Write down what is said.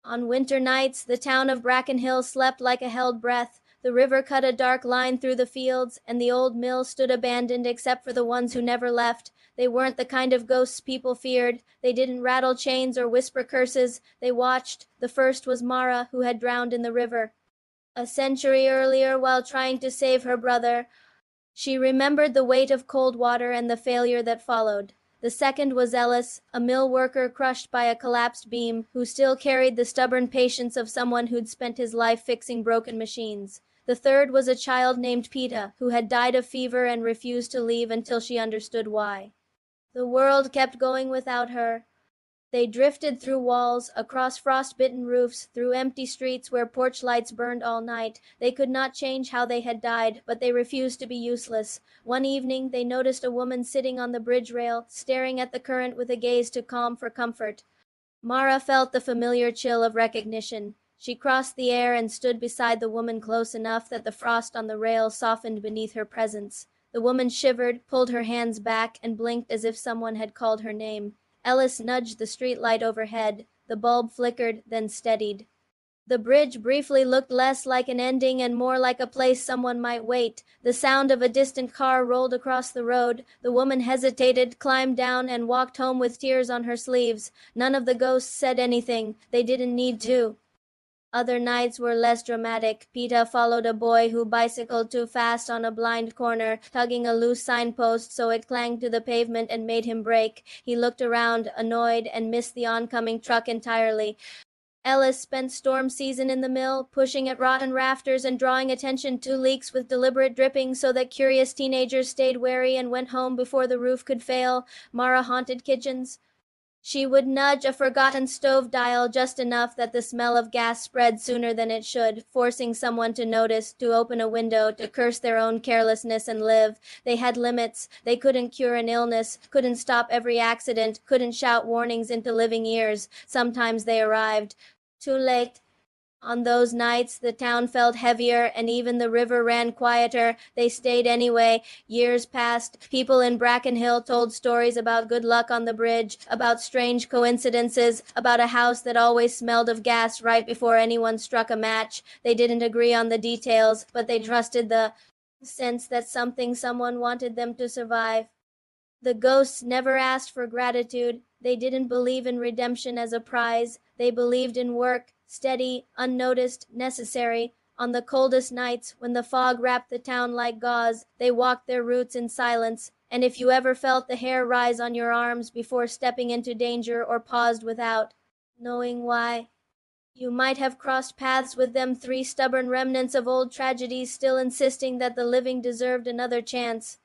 On winter nights, the town of Brackenhill slept like a held breath. The river cut a dark line through the fields, and the old mill stood abandoned except for the ones who never left. They weren't the kind of ghosts people feared. They didn't rattle chains or whisper curses. They watched. The first was Mara, who had drowned in the river a century earlier while trying to save her brother. She remembered the weight of cold water and the failure that followed. The second was Ellis, a mill worker crushed by a collapsed beam, who still carried the stubborn patience of someone who'd spent his life fixing broken machines. The third was a child named Peta, who had died of fever and refused to leave until she understood why. The world kept going without her. They drifted through walls, across frost-bitten roofs, through empty streets where porch lights burned all night. They could not change how they had died, but they refused to be useless. One evening, they noticed a woman sitting on the bridge rail, staring at the current with a gaze too calm for comfort. Mara felt the familiar chill of recognition. She crossed the air and stood beside the woman close enough that the frost on the rail softened beneath her presence. The woman shivered, pulled her hands back, and blinked as if someone had called her name. Ellis nudged the street light overhead. The bulb flickered, then steadied. The bridge briefly looked less like an ending and more like a place someone might wait. The sound of a distant car rolled across the road. The woman hesitated, climbed down, and walked home with tears on her sleeves. None of the ghosts said anything. They didn't need to. Other nights were less dramatic. Peta followed a boy who bicycled too fast on a blind corner, tugging a loose signpost so it clanged to the pavement and made him brake. He looked around, annoyed, and missed the oncoming truck entirely. Ellis spent storm season in the mill, pushing at rotten rafters and drawing attention to leaks with deliberate dripping so that curious teenagers stayed wary and went home before the roof could fail. Mara haunted kitchens. She would nudge a forgotten stove dial just enough that the smell of gas spread sooner than it should, forcing someone to notice, to open a window, to curse their own carelessness and live. They had limits. They couldn't cure an illness, couldn't stop every accident, couldn't shout warnings into living ears. Sometimes they arrived too late. On those nights, the town felt heavier, and even the river ran quieter. They stayed anyway. Years passed. People in Brackenhill told stories about good luck on the bridge, about strange coincidences, about a house that always smelled of gas right before anyone struck a match. They didn't agree on the details, but they trusted the sense that someone wanted them to survive. The ghosts never asked for gratitude. They didn't believe in redemption as a prize. They believed in work, steady, unnoticed, necessary. On the coldest nights, when the fog wrapped the town like gauze, they walked their routes in silence. And if you ever felt the hair rise on your arms before stepping into danger or paused without knowing why, you might have crossed paths with them, three stubborn remnants of old tragedies still insisting that the living deserved another chance.